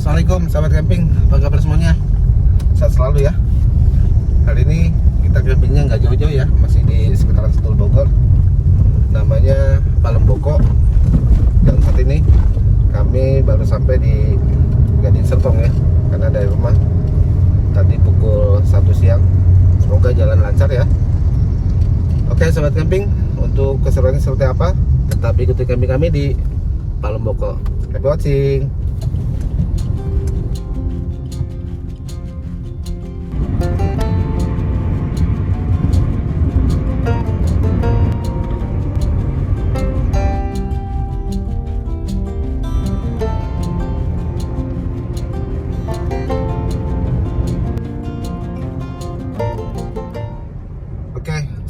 Assalamualaikum sahabat camping, apa kabar semuanya? Sehat selalu ya. Hari ini kita campingnya nggak jauh-jauh ya, masih di sekitaran Sentul Bogor. Namanya Palemboko. Dan saat ini kami baru sampai di Gading Serpong ya, karena dari rumah tadi pukul 1 siang. Semoga jalan lancar ya. Oke sahabat camping, untuk keseruannya seperti apa? Tetap ikuti camping kami di Palemboko. Happy watching.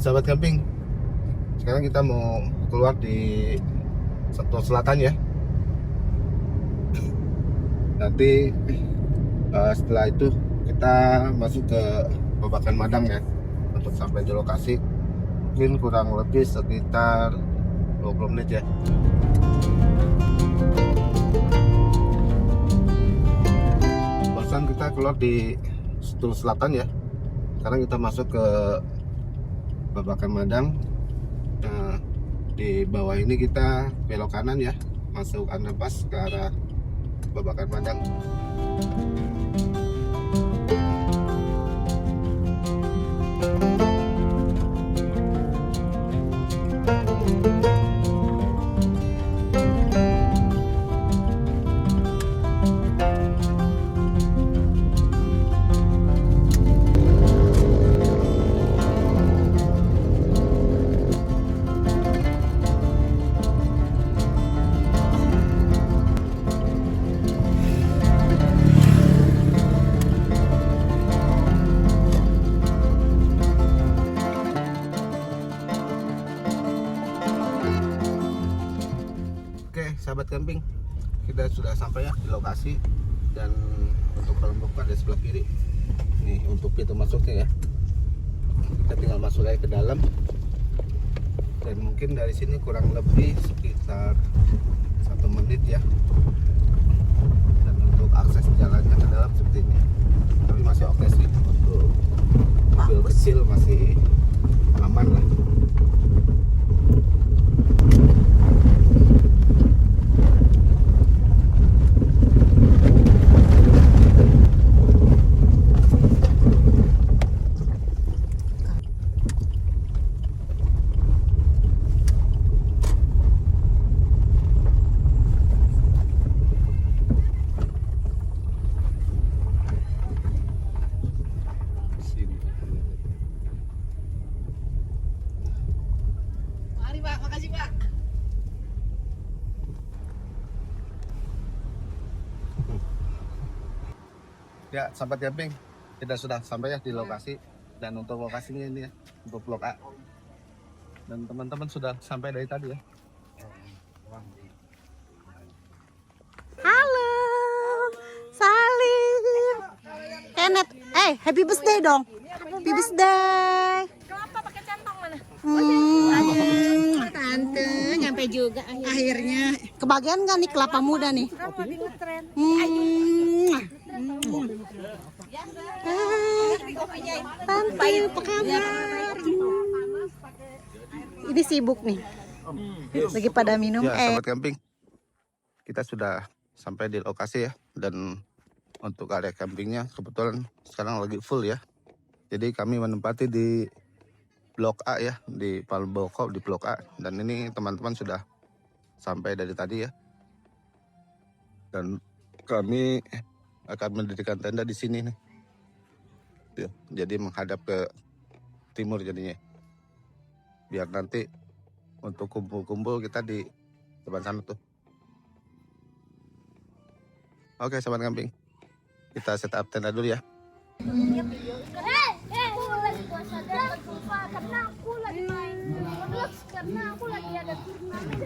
Sahabat camping, sekarang kita mau keluar di Sentul Selatan ya. Nanti setelah itu kita masuk ke Babakan Madang ya, untuk sampai di lokasi mungkin kurang lebih sekitar 20 menit ya. Barusan kita keluar di Sentul Selatan ya. Sekarang kita masuk ke Babakan Madang. Nah, di bawah ini kita belok kanan ya, masuk underpass ke arah Babakan Madang. Sahabat camping, kita sudah sampai ya di lokasi, dan untuk Palemboko ada sebelah kiri. Nih untuk pintu masuknya ya. Kita tinggal masuk aja ke dalam. Dan mungkin dari sini kurang lebih sekitar 1 menit ya. Dan untuk akses jalannya ke dalam seperti ini. Tapi masih oke sih, untuk mobil kecil masih aman lah. Ya, sahabat camping, kita sudah sampai ya di lokasi. Dan untuk lokasinya ini ya, untuk blok A. Dan teman-teman sudah sampai dari tadi ya. Halo, Salim, Kenneth, happy birthday dong, happy birthday. Kelapa pakai centong mana? Tante, Nyampe juga akhirnya kebagian nggak nih kelapa muda nih? Kamu lagi ngetren. Tante, apa kabar? Ini sibuk nih, lagi pada minum. Ya, sahabat camping, kita sudah sampai di lokasi ya. Dan untuk area campingnya kebetulan sekarang lagi full ya. Jadi kami menempati di blok A ya, di Palemboko di blok A. Dan ini teman-teman sudah sampai dari tadi ya. Dan kami akan mendirikan tenda di sini nih. Jadi menghadap ke timur jadinya. Biar nanti untuk kumpul-kumpul kita di depan sana tuh. Oke sahabat camping, kita set up tenda dulu ya. Karena aku lagi main karena aku lagi ada turnamen.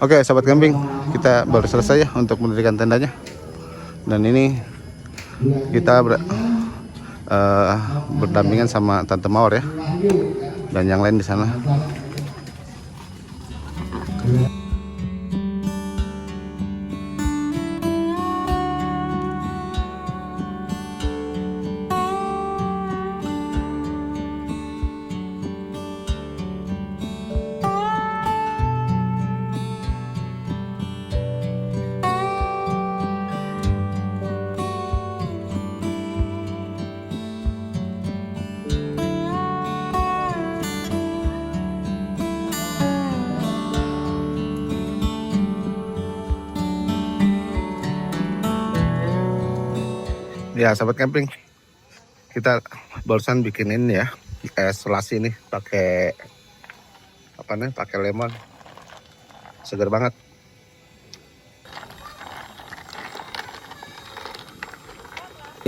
Oke, sahabat kambing, kita baru selesai ya untuk mendirikan tendanya. Dan ini kita berdampingan sama Tante Mawar ya, dan yang lain di sana. Ya, sahabat camping, kita barusan bikinin ya es selasi nih pakai apa nih? Pakai lemon, seger banget.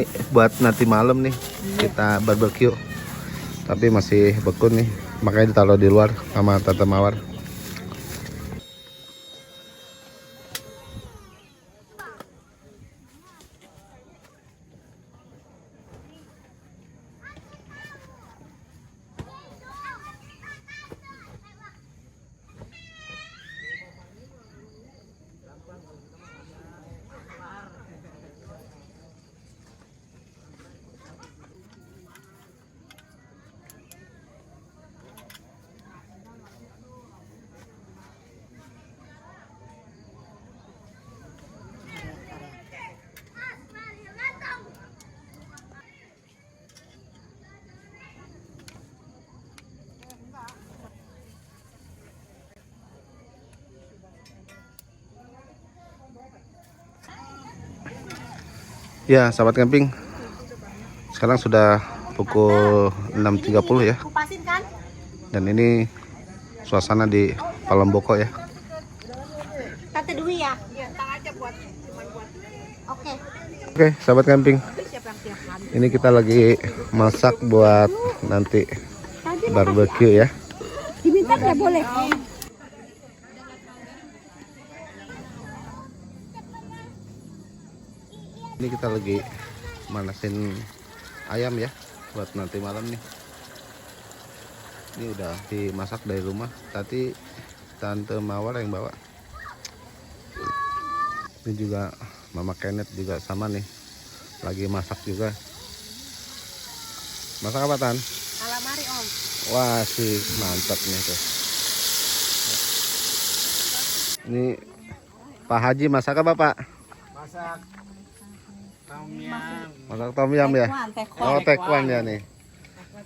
Ini buat nanti malam nih kita barbecue, tapi masih beku nih, makanya ditaruh di luar sama Tante Mawar. Ya, sahabat camping, sekarang sudah pukul 6.30 ya. Dan ini suasana di Palemboko ya. Tante Dwi ya? Oke. Oke, sahabat camping, ini kita lagi masak buat nanti barbecue ya. Diminta nggak boleh? Ini kita lagi manasin ayam ya buat nanti malam nih. Ini udah dimasak dari rumah, tadi Tante Mawar yang bawa. Ini juga Mama Kenneth juga sama nih, lagi masak juga. Masak apa, Tan? Calamari, Om. Wah, sih mantap nih tuh. Ini Pak Haji masak apa, Pak? Masak tom yum. Masak tom yum ya? Tekwan. Oh, tekwan ya nih.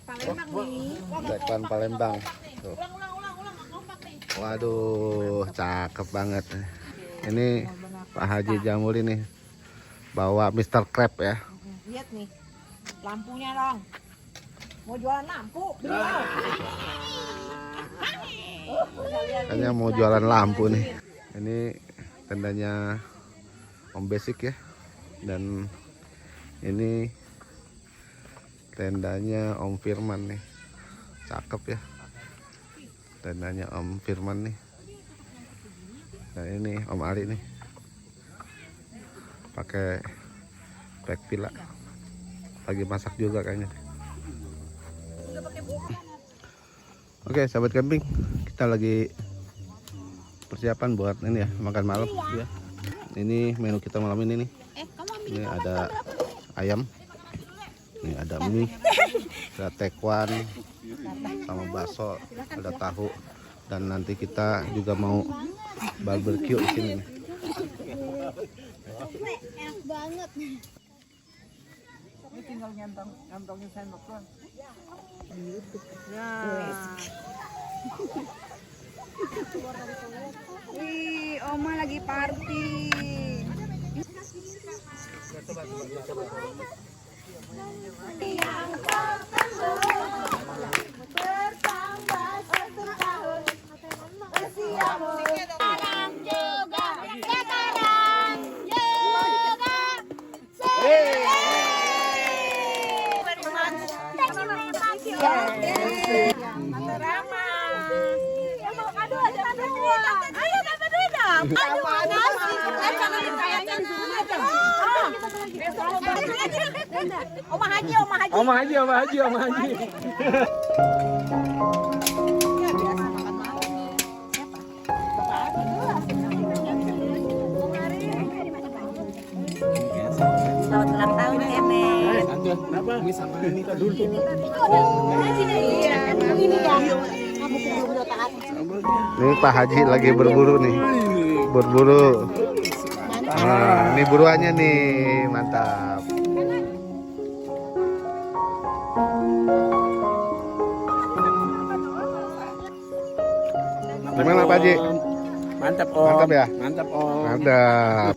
Palembang nih. Tekwan Palembang. Tuh. Waduh, cakep banget. Ini Pak Haji Jamuri nih bawa Mr. Crab ya. Lihat nih. Lampunya dong. Mau jualan lampu? Beli dong. Kayaknya mau jualan lampu nih. Ini tendanya Om Basic ya. Dan ini tendanya Om Firman nih. Cakep ya. Tendanya Om Firman nih. Dan ini Om Ali nih. Pakai pack pila. Lagi masak juga kayaknya. Oke, sahabat camping, kita lagi persiapan buat ini ya, makan malam ya. Ini menu kita malam ini nih. Ini ada ayam. Ini ada mie, ada tekwan, sama bakso, ada tahu, dan nanti kita juga mau barbecue di sini nih. Enak banget. Ini tinggal ngantongin sendok doang. Wih, Oma lagi party. Yang bertambah 1 tahun usiamu. Sekarang juga, sekarang juga. Rama. Ya mau kado aja berdua. Ayo dapat duit dong. Aduh, makasih. Jangan dikayakkan aja. Oma Haji, Oma Haji. Oma Haji, Oma Haji, Oma Haji. Ya biasa makan malam nih. Siapa? Selamat ulang tahun Kemet. Kenapa? Ini sama ini dulu. Iya, ini ya. Ini Pak Haji lagi berburu nih. Berburu. Nah, ini buruannya nih, mantap. Gimana Pak Haji? Mantap Om. Mantap ya? Mantap Om. Mantap.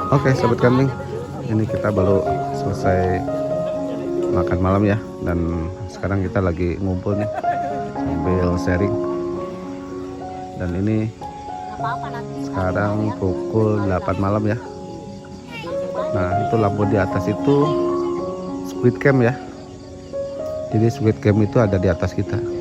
Oke, sahabat kambing, ini kita baru selesai makan malam ya, dan sekarang kita lagi ngumpul nih sambil sharing. Dan ini sekarang pukul 8 malam ya. Nah, itu lampu di atas itu squid cam ya. Jadi squid cam itu ada di atas kita.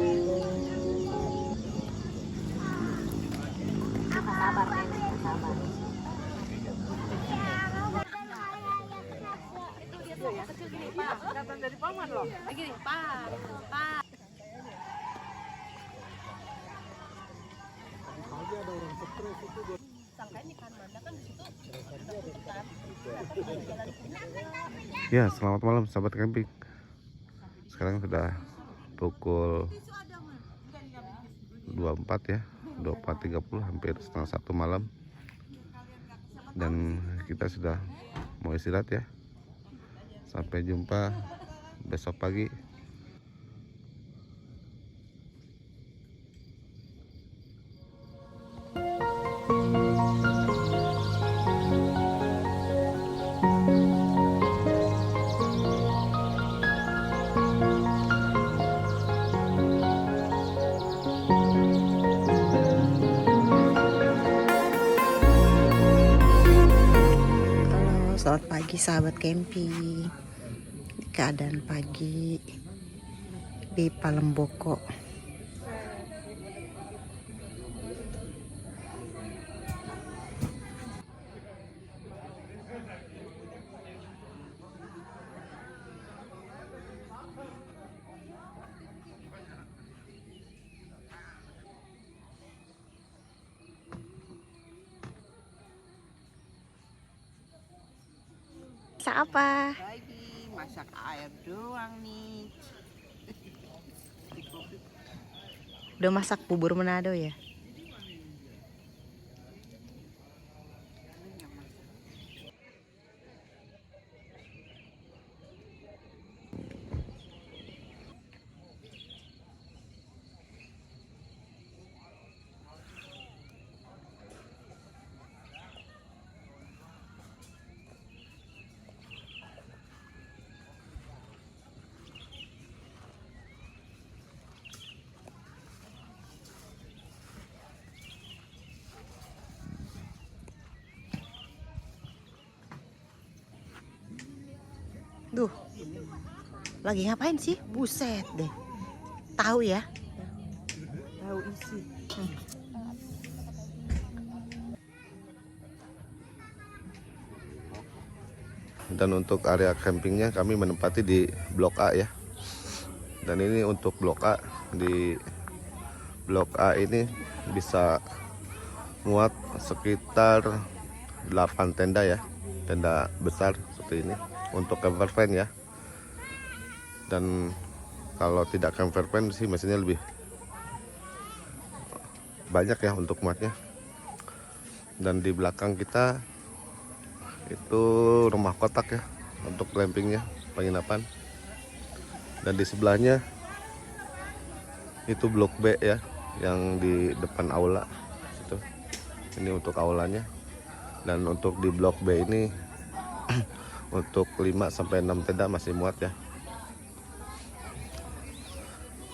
Datang dari paman loh. Gini, Pak. Ya, selamat malam sahabat camping. Sekarang sudah pukul 24 ya, 24.30, hampir setengah 1 malam. Dan kita sudah mau istirahat ya. Sampai jumpa besok pagi. Selamat pagi sahabat camping. Keadaan pagi di Palemboko. Masak apa? Lagi masak air doang nih. Udah masak bubur Manado ya? Duh, lagi ngapain sih? Buset deh. Tahu ya? Tahu isi. Dan untuk area campingnya kami menempati di Blok A ya. Dan ini untuk Blok A. Di Blok A ini bisa muat sekitar 8 tenda ya. Tenda besar seperti ini untuk camper van ya. Dan kalau tidak camper van sih mesinnya lebih banyak ya untuk muatnya. Dan di belakang kita itu rumah kotak ya untuk glampingnya, penginapan. Dan di sebelahnya itu Blok B ya, yang di depan aula itu. Ini untuk aulanya. Dan untuk di Blok B ini untuk 5 sampai 6 tenda masih muat ya.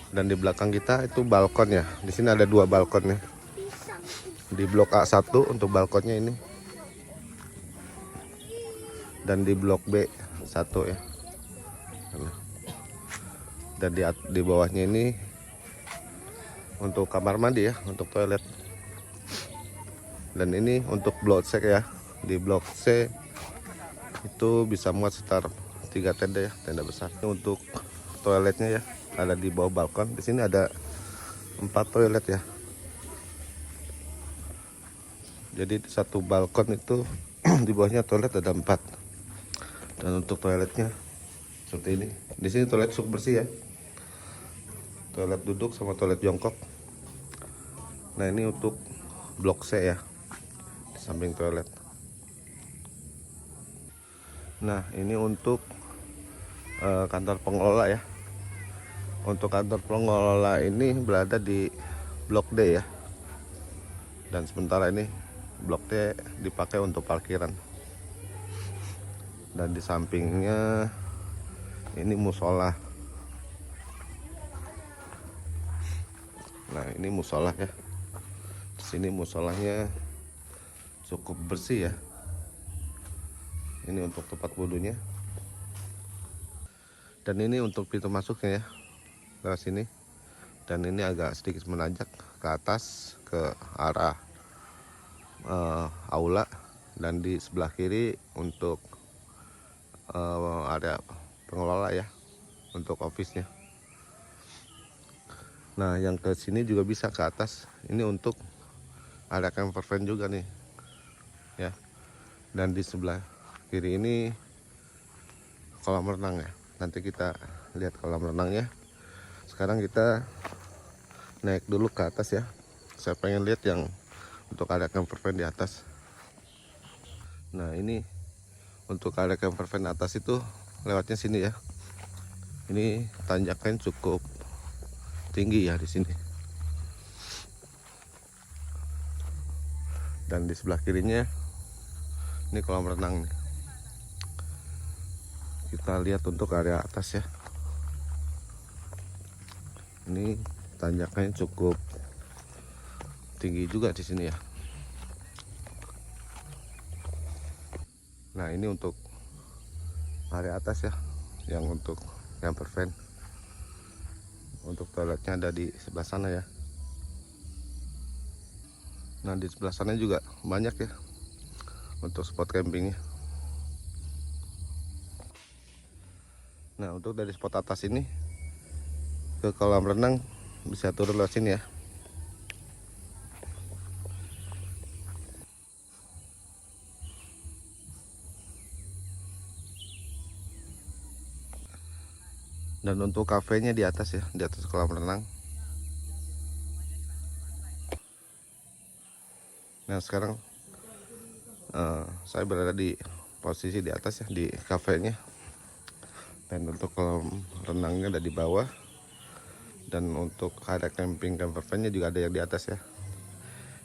Dan di belakang kita itu balkon ya. Di sini ada 2 balkon ya. Di Blok A1 untuk balkonnya ini. Dan di Blok B1 ya. Dan di bawahnya ini untuk kamar mandi ya, untuk toilet. Dan ini untuk Blok C ya. Di Blok C itu bisa muat sekitar 3 tenda ya, tenda besar. Untuk toiletnya ya, ada di bawah balkon. Di sini ada 4 toilet ya. Jadi satu balkon itu di bawahnya toilet ada 4. Dan untuk toiletnya seperti ini. Di sini toilet cukup bersih ya. Toilet duduk sama toilet jongkok. Nah, ini untuk Blok C ya. Di samping toilet. Nah, ini untuk kantor pengelola ya. Untuk kantor pengelola ini berada di Blok D ya. Dan sementara ini Blok D dipakai untuk parkiran. Dan di sampingnya ini musola. Nah, ini musola ya. Di sini musolanya cukup bersih ya. Ini untuk tempat wudhunya. Dan ini untuk pintu masuknya ya, ke sini. Dan ini agak sedikit menanjak ke atas ke arah aula. Dan di sebelah kiri untuk area pengelola ya, untuk office-nya. Nah, yang ke sini juga bisa ke atas. Ini untuk area camper van juga nih ya. Dan di sebelah kiri ini kolam renang ya. Nanti kita lihat kolam renangnya. Sekarang kita naik dulu ke atas ya. Saya pengen lihat yang untuk area camper van di atas. Nah, ini untuk area camper van atas itu lewatnya sini ya. Ini tanjakan cukup tinggi ya di sini. Dan di sebelah kirinya ini kolam renang nih. Kita lihat untuk area atas ya. Ini tanjakannya cukup tinggi juga di sini ya. Nah, ini untuk area atas ya, yang untuk camper van. Untuk toiletnya ada di sebelah sana ya. Nah, di sebelah sana juga banyak ya untuk spot campingnya. Nah, untuk dari spot atas ini ke kolam renang bisa turun lewat sini ya. Dan untuk kafenya di atas ya, di atas kolam renang. Nah sekarang saya berada di posisi di atas ya, di kafenya. Dan untuk kolam renangnya ada di bawah. Dan untuk area camping campervan-nya juga ada yang di atas ya.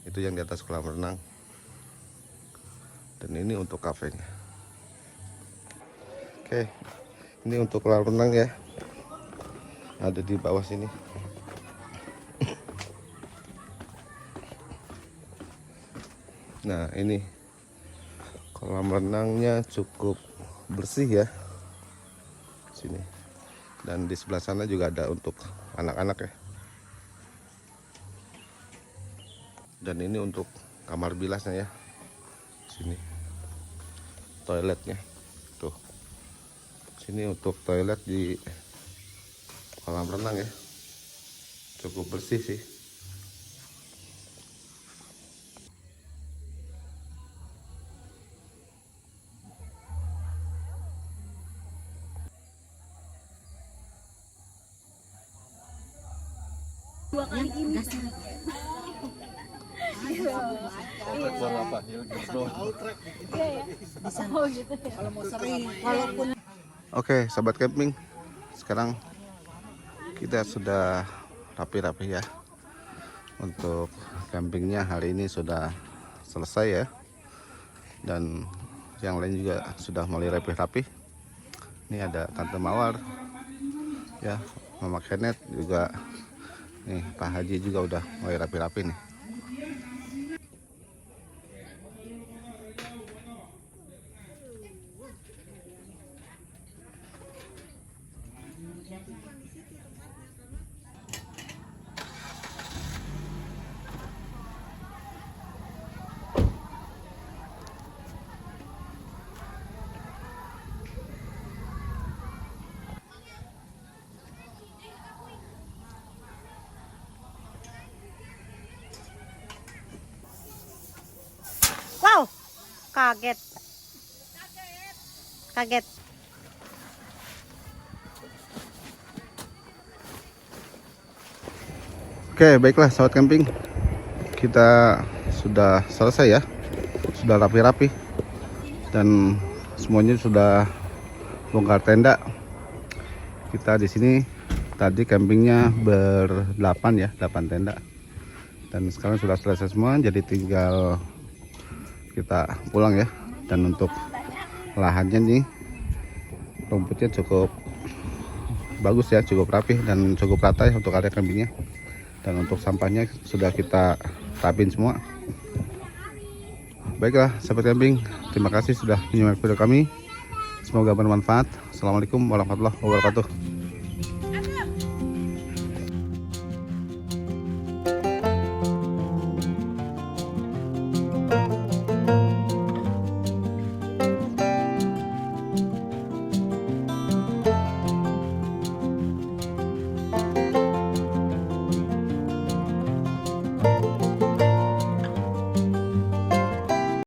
Itu yang di atas kolam renang. Dan ini untuk kafenya. Oke, ini untuk kolam renang ya. Ada di bawah sini. Nah ini kolam renangnya cukup bersih ya sini, dan di sebelah sana juga ada untuk anak-anak ya. Dan ini untuk kamar bilasnya ya, sini toiletnya tuh, sini untuk toilet di kolam renang ya, cukup bersih sih. Dua kali ini. Oke, sahabat camping, sekarang kita sudah rapi-rapi ya. Untuk campingnya hari ini sudah selesai ya. Dan yang lain juga sudah mulai rapi-rapi. Ini ada Tante Mawar ya, Mama Kenet juga. Nih Pak Haji juga udah mulai rapi-rapi nih. Wow, kaget. Kaget. Oke, baiklah sahabat camping, kita sudah selesai ya, sudah rapi-rapi dan semuanya sudah bongkar tenda. Kita di sini tadi campingnya berdelapan ya, 8 tenda, dan sekarang sudah selesai semua, jadi tinggal kita pulang ya. Dan untuk lahannya nih, rumputnya cukup bagus ya, cukup rapi dan cukup rata ya untuk area campingnya. Dan untuk sampahnya sudah kita rapin semua. Baiklah sahabat camping, terima kasih sudah menyimak video kami, semoga bermanfaat. Assalamualaikum warahmatullahi wabarakatuh.